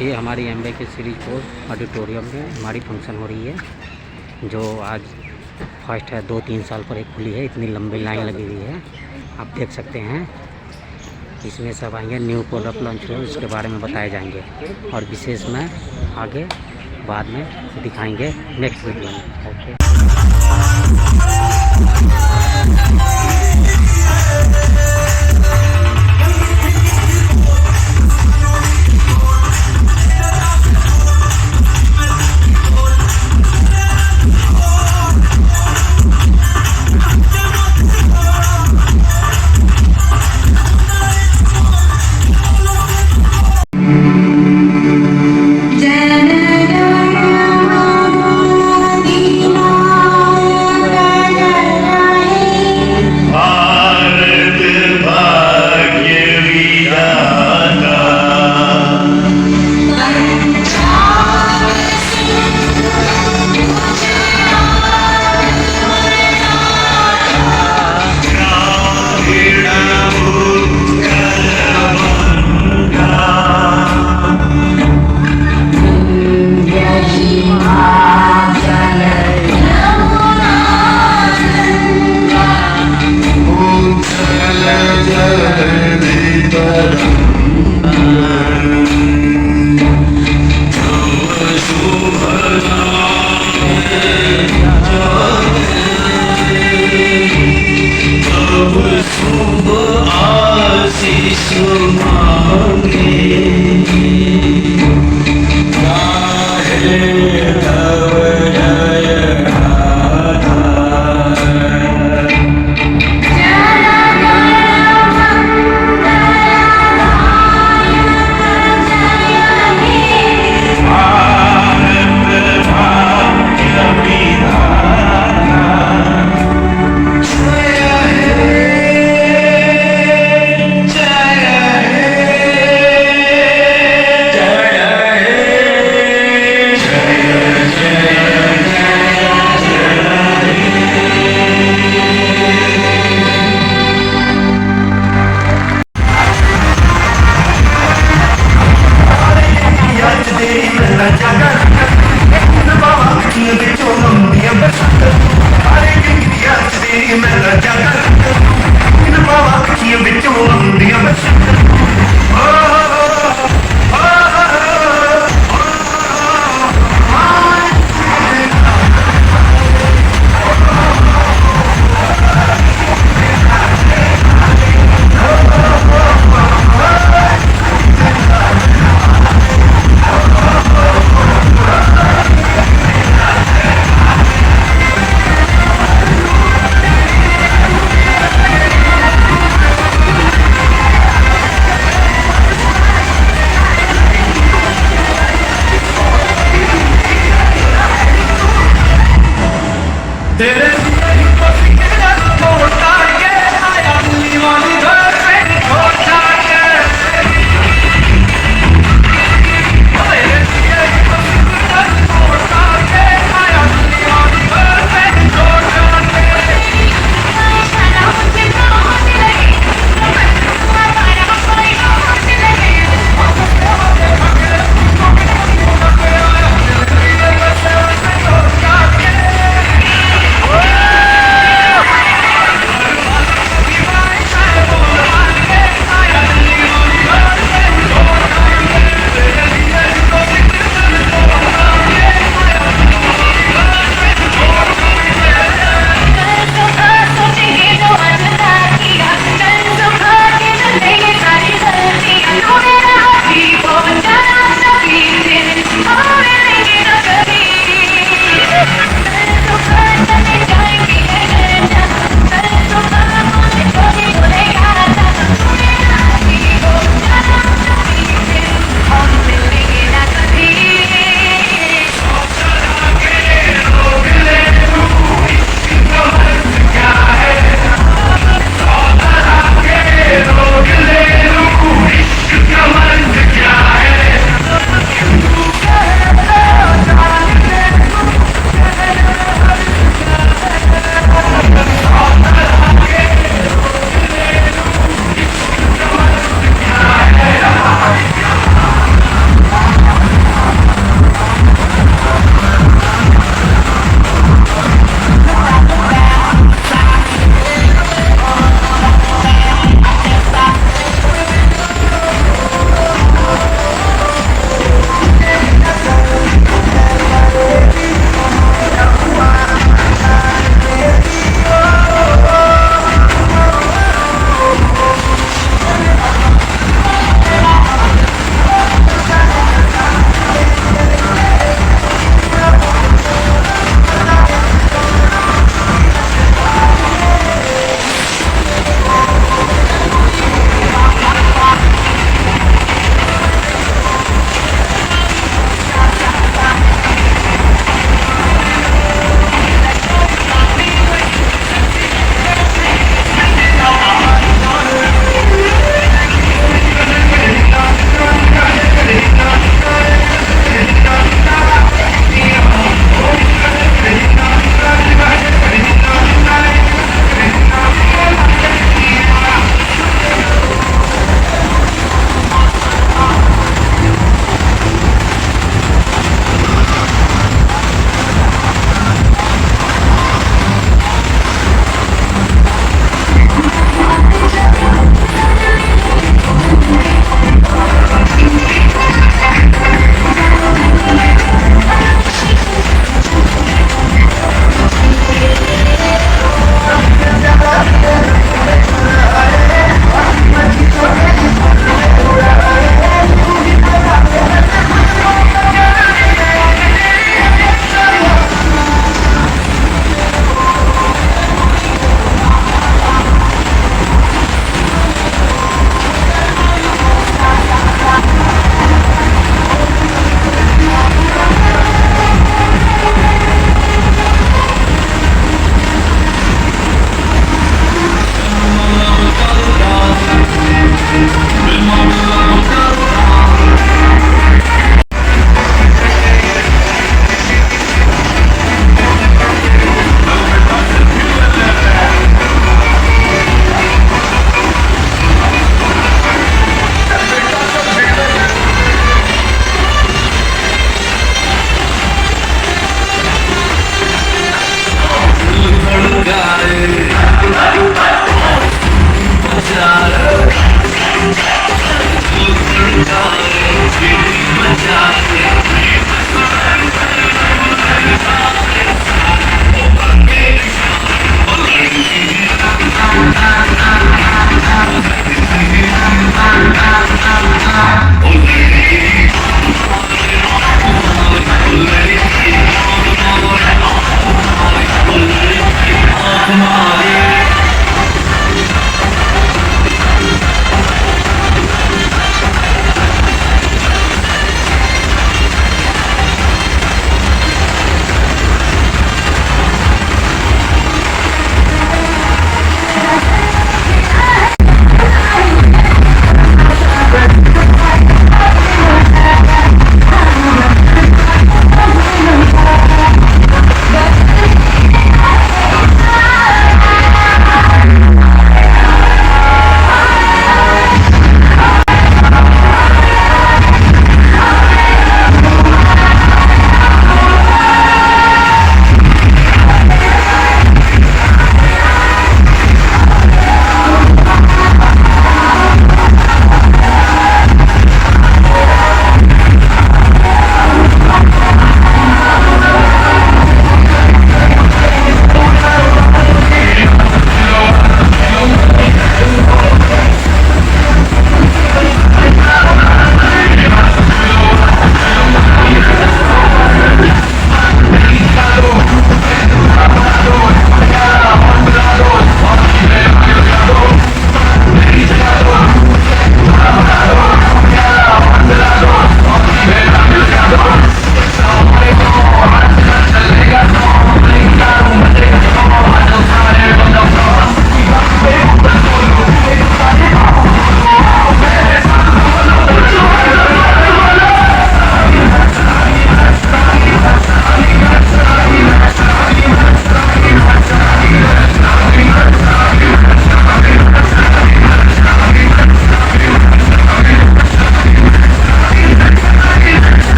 ये हमारी एमबे के सीरीज 4 ऑडिटोरियम में हमारी फंक्शन हो रही है, जो आज फर्स्ट है। 2-3 साल पर एक खुली है, इतनी लंबी लाइन लगी हुई है, आप देख सकते हैं। इसमें सब आएंगे, न्यू प्रोडक्ट लॉन्च हो उसके बारे में बताए जाएंगे, और विशेष में आगे बाद में दिखाएंगे नेक्स्ट वीडियो में। Okay. Bharat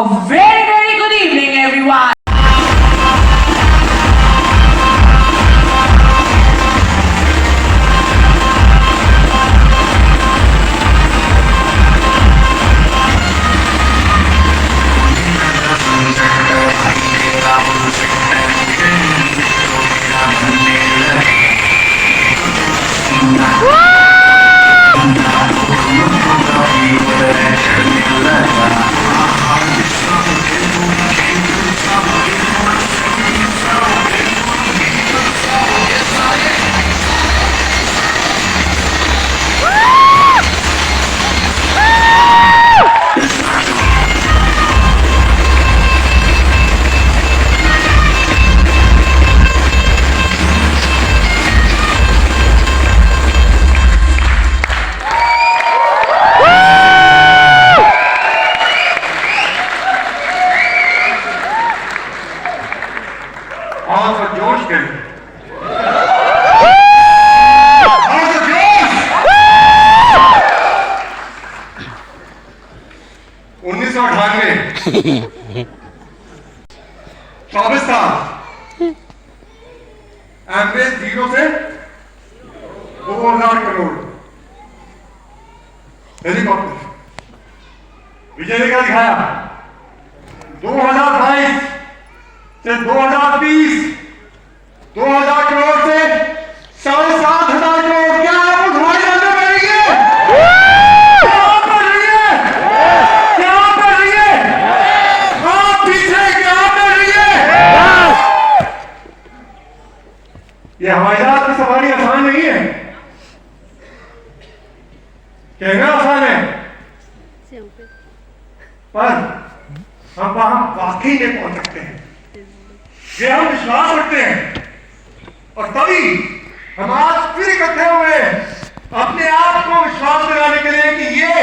A very, very good evening, everyone. और तो जोश के 1998 24 साल एवरेज 0 से 2000 करोड़ हेलीकॉप्टर विजय ने क्या दिखाया 2022 से 2020 2000 करोड़ से 7,500 करोड़ क्या आप हमारी नजर में रही है क्या कर रही है क्या कर रही है आप पीछे क्या कर रही है ये हवाई जहाज की सवारी आसान नहीं है कहना आसान है पर हम वहां वाकई में पहुंच सकते हैं ये हम विश्वास रखते हैं और तभी हम आज फिर इकट्ठे हुए अपने आप को विश्वास दिलाने के लिए कि ये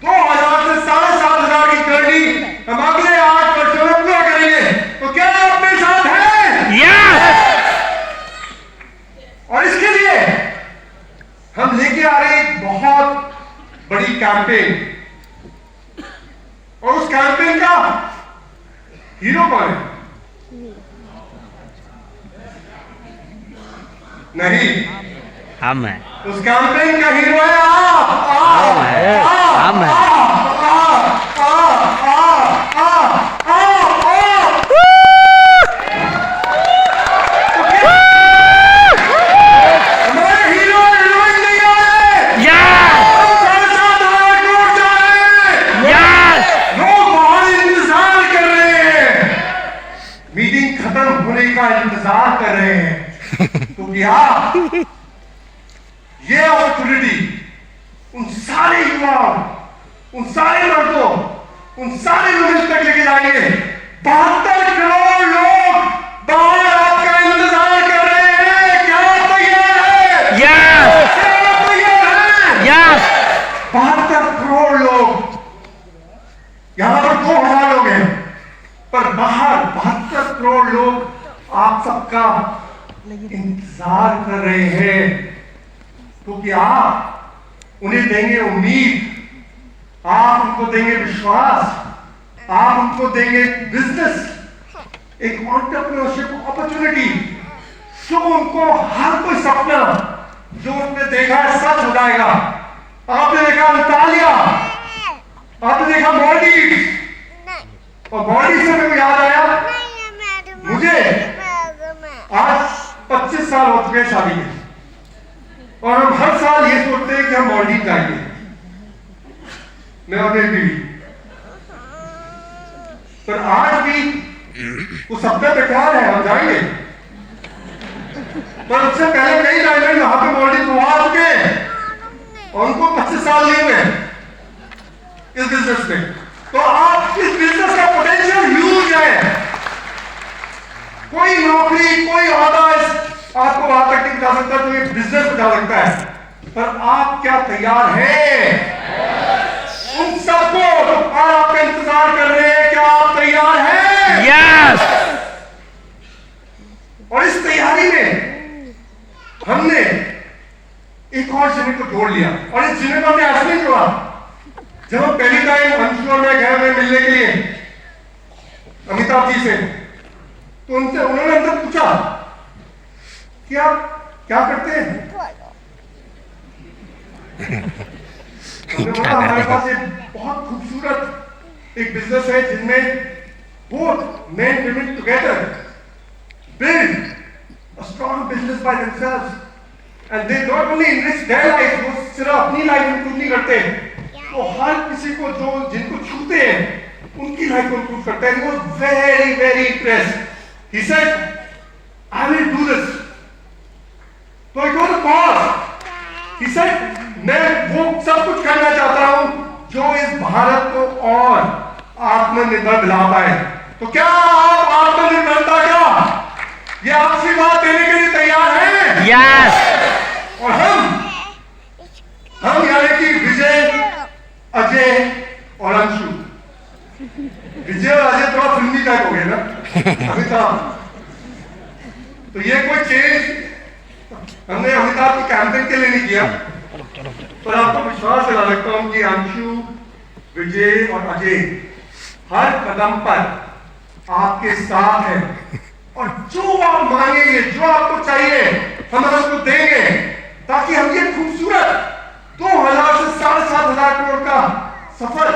2000 से 7,500 की जर्नी हम अगले 8 वर्षों में पूरा करेंगे तो क्या आप मेरे साथ हैं और इसके लिए हम लेके आ रहे एक बहुत बड़ी कैंपेन और उस कैंपेन का हीरो कौन है नहीं हम हैं उस कैंपेन का हीरो है आप हम हैं हमारे हीरो हीरोइन नहीं आए लोग बाहर इंतजार कर रहे हैं मीटिंग खत्म होने का इंतजार कर रहे हैं क्योंकि आप ये अपॉर्चुनिटी उन सारे युवाओं उन सारे मर्दों उन सारे लोगों तक लेके जाएंगे 72 करोड़ लोग बाहर आपका इंतजार कर रहे हैं क्या तैयार है क्या तैयार है 72 करोड़ लोग यहां पर 2,000 लोग हैं पर बाहर 72 करोड़ लोग आप सबका इंतजार कर रहे हैं क्योंकि आप उन्हें देंगे उम्मीद आप उनको देंगे विश्वास आप उनको देंगे बिजनेस एक एंटरप्रेन्योरशिप अपॉर्चुनिटी जो उनको हर कोई सपना जो उन्होंने देखा है सच हो जाएगा आपने देखा अंतालिया आपने देखा मॉलडीव और मॉलडीव से मेरे को याद आया मुझे आज 25 साल हो चुके हैं शादी के और हम हर साल ये सोचते हैं कि हम मॉलडीव जाएंगे मैं और मेरी बीवी पर आज भी उस सपने पे ख्याल है हम जाएंगे पर उससे पहले कई डायमंड वहां पे मॉलडीव आ चुके हैं और उनको 25 साल लिए हुए इस बिजनेस में तो आप इस बिजनेस का पोटेंशियल ह्यूज है कोई नौकरी कोई औहदा आपको वहां तक नहीं पहुंचा सकता तो ये बिजनेस पहुंचा सकता है पर आप क्या तैयार हैं उन सबको और आपका इंतजार कर रहे हैं क्या आप तैयार हैं यस और इस तैयारी में हमने एक और जिले को जोड़ लिया और इस जिले को हमने ऐसे नहीं जोड़ा जब हम पहली टाइम अंशु और मैं गए हमें मिलने के लिए अमिताभ जी से, तो उनसे उन्होंने हमसे पूछा कि आप क्या करते हैं? हमने बोला हमारे पास एक बहुत खूबसूरत एक बिजनेस है जिनमें both men and women together build a strong business by themselves, and they not only enrich their life, वो सिर्फ अपनी लाइफ इंप्रूव नहीं करते, वो हर किसी को जो जिनको छूते हैं उनकी लाइफ को इंप्रूव करते हैं. He was very very impressed. He said, I will do this. So it was a pause. He said, मैं वो सब कुछ करना चाहता हूं जो इस भारत को और आत्मनिर्भर बना पाए. तो क्या आप आत्मनिर्भरता क्या ये आपसी बात देने के लिए तैयार हैं? यस. और हम यानी कि विजय, अजय और अंशु. विजय और अजय थोड़ा फिल्मी टाइप हो गए ना अमिताभ. तो ये कोई चेंज हमने अमिताभ की कैंपेन के लिए नहीं किया, पर आपको विश्वास दिला सकता हूं कि अंशु, विजय और अजय हर कदम पर आपके साथ है, और जो आप मांगेंगे, जो आपको चाहिए, हम आपको देंगे, ताकि हम ये खूबसूरत 2000 से 7,500 करोड़ का सफर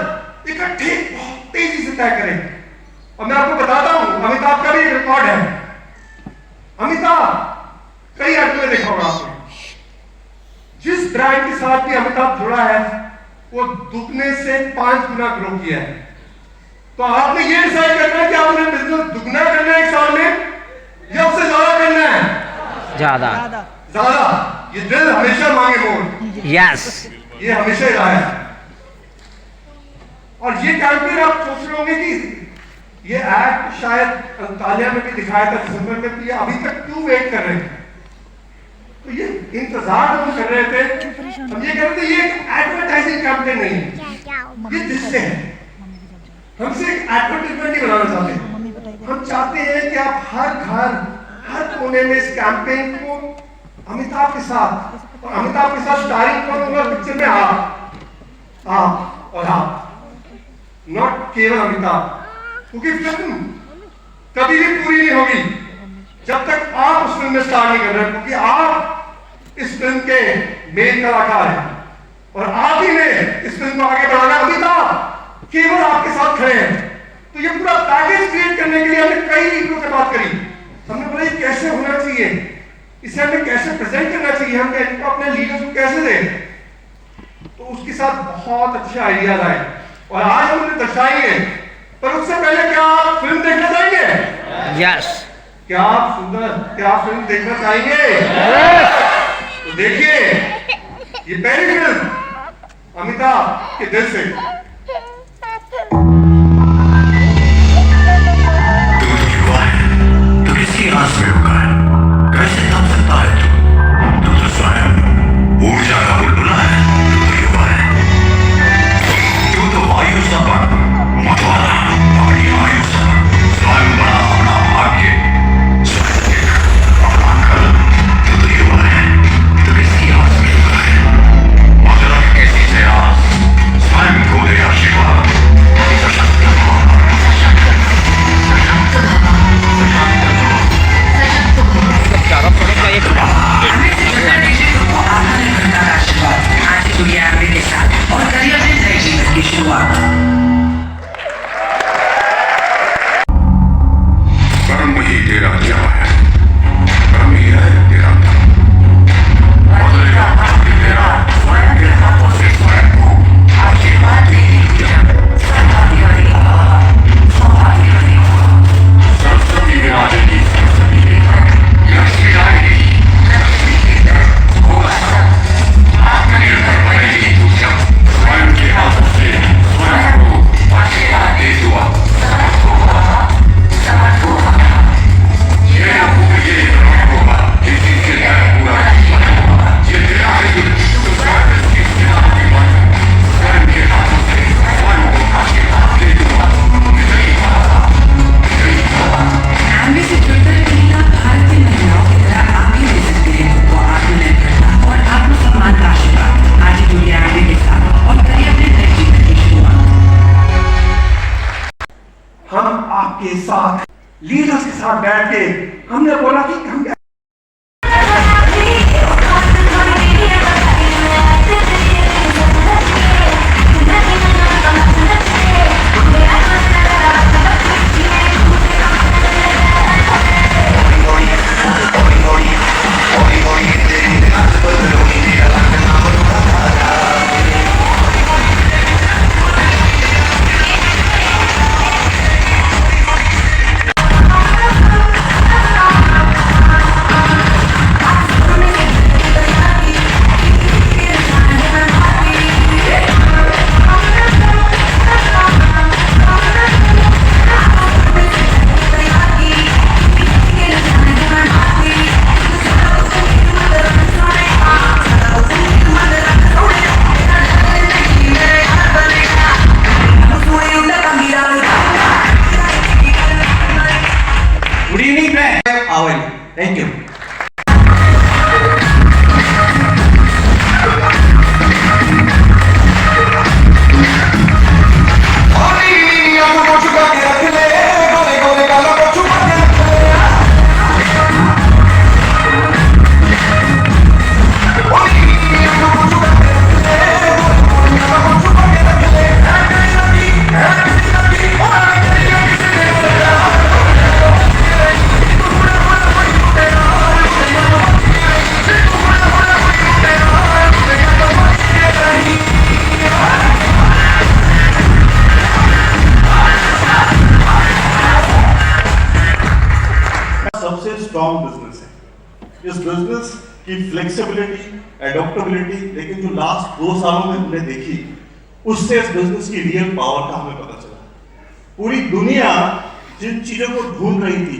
इकट्ठे बहुत तेजी से तय करें. और मैं आपको बताता हूं, अमिताभ का भी एक रिकॉर्ड है. अमिताभ कई आदमी देखा होगा आपने, जिस ब्रांड के साथ भी अमिताभ जुड़ा है वो दुगने से 5 गुना ग्रो किया है. तो आपने ये डिसाइड करना है कि आपने बिजनेस दुगना करना है एक साल में या उससे ज्यादा करना है? ज्यादा. ये दिल हमेशा मांगे मोर. यस. ये हमेशा ही रहा है. और ये कैंपेन आप सोच रहे होंगे कि ये एड शायद अंतालिया में भी दिखाया था दिसंबर में, तो ये अभी तक क्यों वेट कर रहे हैं? तो ये इंतजार हम कर रहे थे. हम ये कह रहे थे ये एक एडवर्टाइजिंग कैंपेन नहीं है, ये दिससे है. हमसे एक एडवर्टाइजमेंट नहीं बनाना चाहते. हम चाहते हैं कि आप हर घर, हर कोने में इस कैंपेन को अमिताभ के साथ, और अमिताभ के साथ स्टारिंग कौन होगा पिक्चर में? आप और आप, नॉट केवल अमिताभ. क्योंकि फिल्म कभी भी पूरी नहीं होगी जब तक आप उस फिल्म में स्टार नहीं कर रहे, क्योंकि आप इस फिल्म के मेन कलाकार हैं और आप ही ने इस फिल्म को आगे बढ़ाना. अमिताभ केवल आपके साथ खड़े हैं. तो ये पूरा पैकेज क्रिएट करने के लिए हमने कई लीडरों से बात करी. हमने बोला ये कैसे होना चाहिए, इसे हमें कैसे प्रेजेंट करना चाहिए, हम इनको अपने लीडर्स को कैसे दें. तो उसके साथ बहुत अच्छे आइडियाज आए और आज हम उन्हें दर्शाएंगे. पर उससे पहले क्या आप फिल्म देखना चाहेंगे? यस. क्या आप फिल्म देखना चाहेंगे? तो देखिए ये पहली फिल्म अमिताभ के दिल से. तो किसकी आस में होगा है? कैसे थम सकता है तू तो स्वयं ऊर्जा का बुलबुला है. तू तो युवा है, तू तो वायु सा बन, मतवाला अपनी आयु सा स्वयं बना अपना भाग्य, स्वयं देख अपना कर. तू तो युवा है, तो किसकी आस में होगा है? मतलब किसी से आस स्वयं को दे आशीर्वाद. साथ, लीडर्स के साथ बैठ के हमने बोला कि हम Good evening, friends. How are you? Thank you. सबसे स्ट्रॉन्ग बिजनेस है। इस बिजनेस की फ्लेक्सिबिलिटी, एडॉप्टेबिलिटी, लेकिन जो लास्ट 2 सालों में हमने देखी, उससे इस बिजनेस की रियल पावर का हमें पता चला। पूरी दुनिया जिन चीजों को ढूंढ रही थी,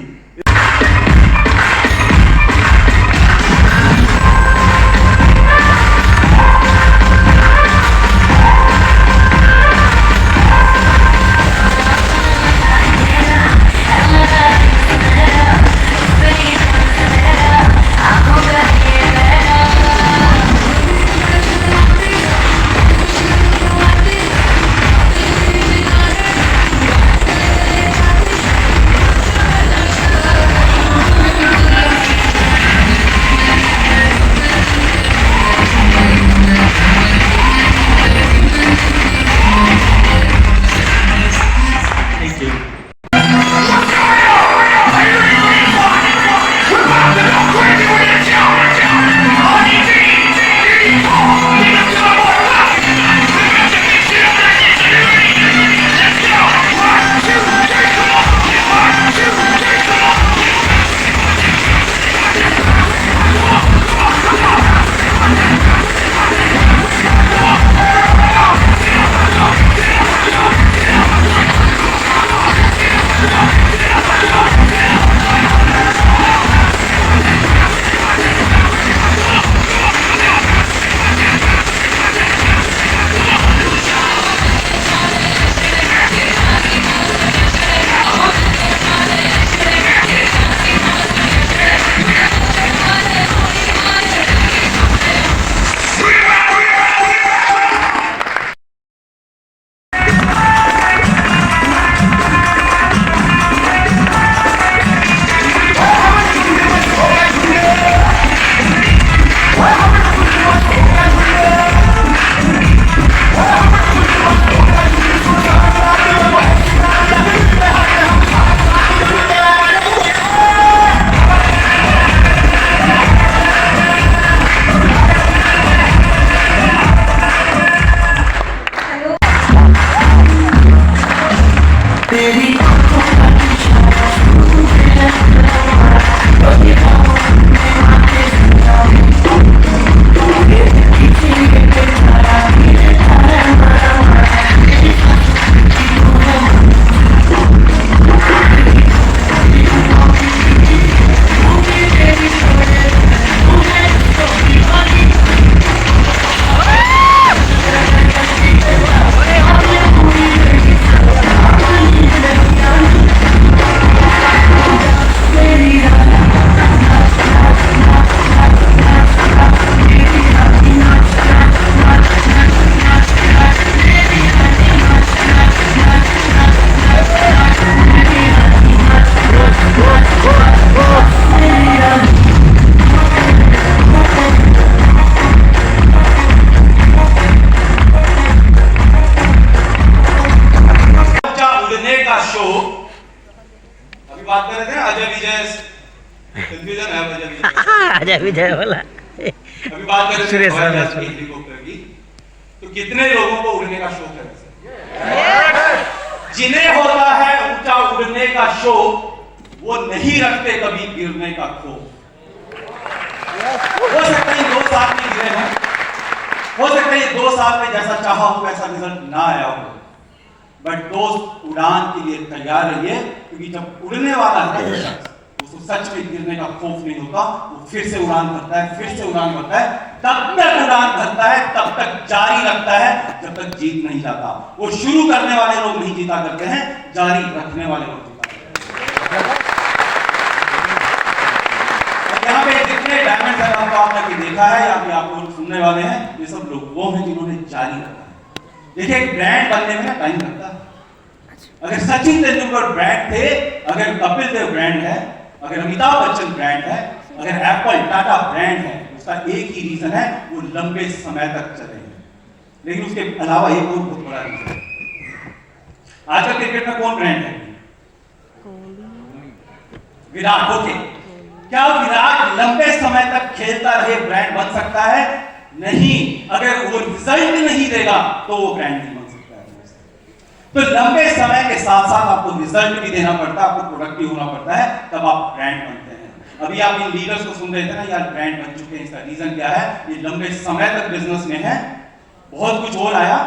अभी बात कर रहे थे ना अजय विजय, कंफ्यूजन है अजय विजय। अजय विजय बोला। अभी बात कर रहे थे सुरेश हवाई राणा। जहाज की, हेलीकॉप्टर की। तो कितने लोगों को उड़ने का शौक है वैसे? जिन्हें होता है ऊंचा उड़ने का शौक, वो नहीं रखते कभी गिरने का खौफ। हो सकता है 2 साल में गिरे हैं, हो सकता है 2 साल में जैसा चाहा हो वैसा रिजल्ट ना आया हो, बट दोस्त उड़ान के लिए तैयार रहिए, क्योंकि जब उड़ने वाला है उसको सच में गिरने का खौफ नहीं होता। वो फिर से उड़ान भरता है, फिर से उड़ान भरता है, तब तक उड़ान भरता है, तब तक जारी रखता है जब तक जीत नहीं जाता। वो शुरू करने वाले लोग नहीं जीता करते हैं, जारी रखने वाले लोग जीता करते हैं। यहाँ पे जितने डायमंड है आपने देखा है या फिर आप लोग सुनने वाले हैं, ये सब लोग वो हैं जिन्होंने जारी रखा है। देखिए एक ब्रांड बनने में ना टाइम लगता है। अगर सचिन तेंदुलकर ब्रांड थे, अगर कपिल देव ब्रांड है, अगर अमिताभ बच्चन ब्रांड है, अगर एप्पल टाटा ब्रांड है, उसका एक ही रीजन है, वो लंबे समय तक चले हैं। लेकिन उसके अलावा एक और बहुत बड़ा रीजन है। आजकल क्रिकेट में कौन ब्रांड है? विराट। ओके, क्या विराट लंबे समय तक खेलता रहे ब्रांड बन सकता है? नहीं। अगर वो रिजल्ट नहीं देगा तो वो ब्रांड नहीं बन सकता है। तो लंबे समय के साथ साथ आपको रिजल्ट भी देना पड़ता है, आपको प्रोडक्टिव होना पड़ता है, तब आप ब्रांड बनते हैं। अभी आप इन लीडर्स को सुन रहे थे ना, यार ब्रांड बन चुके हैं, इसका रीजन क्या है? ये लंबे समय तक बिजनेस में है, बहुत कुछ और आया,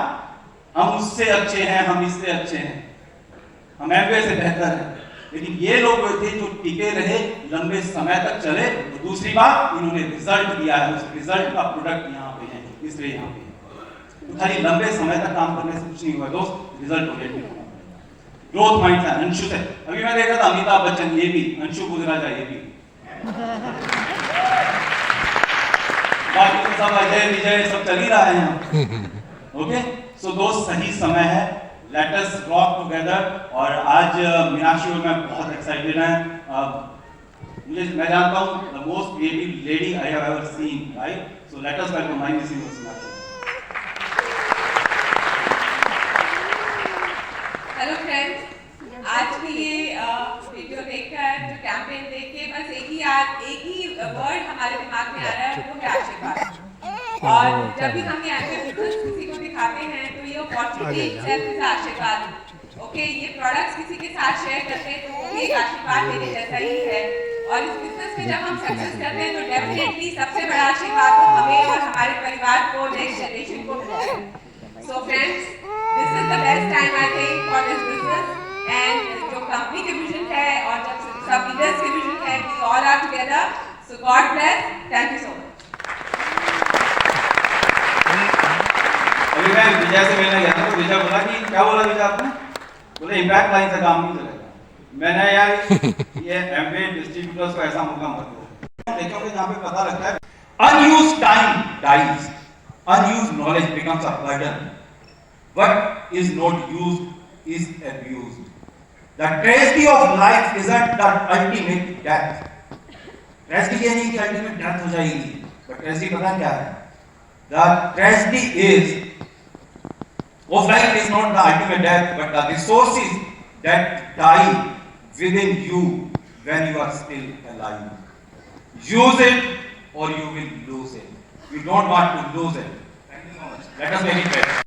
हम उससे अच्छे हैं, हम इससे अच्छे हैं, हम एमवे से बेहतर हैं, लेकिन ये लोग थे जो टिके रहे, लंबे समय तक चले। तो दूसरी बात, इन्होंने रिजल्ट दिया है, उस रिजल्ट का प्रोडक्ट यहाँ पे है, इसलिए यहाँ पे तो खाली लंबे समय तक काम करने से कुछ नहीं हुआ दोस्त, रिजल्ट ओरिएंटेड होना पड़ेगा। ग्रोथ माइंडसेट अंशु से, अभी मैं देख रहा था अमिताभ बच्चन, ये भी अंशु गुजरा जाए, ये भी बाकी तो सब अजय विजय सब चल ही रहा है यहाँ। ओके, सो दोस्त सही समय है, लेट अस रॉक टुगेदर। और आज मीनाक्षी और मैं बहुत एक्साइटेड हैं। मैं जानता हूँ the most creative lady I have ever seen, right? So let us welcome my miss Meenakshi. Hello friends, आज भी ये वीडियो देखकर, जो कैंपेन देख के बस एक ही वर्ड हमारे दिमाग में आ रहा है, वो है आशीर्वाद। और जब भी हम ये एंकर बिजनेस किसी को दिखाते हैं तो ये अपॉर्चुनिटी सेल्फ इज आशीर्वाद। ओके, ये प्रोडक्ट्स किसी के साथ शेयर करते हैं तो वो भी एक आशीर्वाद मेरे जैसा ही है। और इस बिजनेस में जब हम सक्सेस करते हैं तो डेफिनेटली सबसे बड़ा आशीर्वाद तो हमें और हमारे परिवार को, नेक्स्ट जनरेशन को मिलता है। So friends, this is the best time I think for this business. And जो कंपनी के विजन है और जब सब लीडर्स के विजन है, we all are together. So God bless, thank you so much. अभी मैं विजय से मिलने गया था तो विजय बोला कि क्या बोला विजय आपने? बोले इम्पैक्ट लाइन से काम नहीं चलेगा। मैंने यार ये एमवे डिस्ट्रीब्यूटर्स को ऐसा मौका मत दो। देखोगे जहाँ पे पता लगता है unused time dies, unused knowledge becomes a burden. What is not used is abused. The tragedy of life isn't the ultimate death. Tragedy ये नहीं कि ultimate death हो जाएगी, but tragedy पता क्या है? The tragedy of life is not the ultimate death, but the resources that die within you when you are still alive. Use it or you will lose it. We don't want to lose it. Thank you so much. Let us make it better.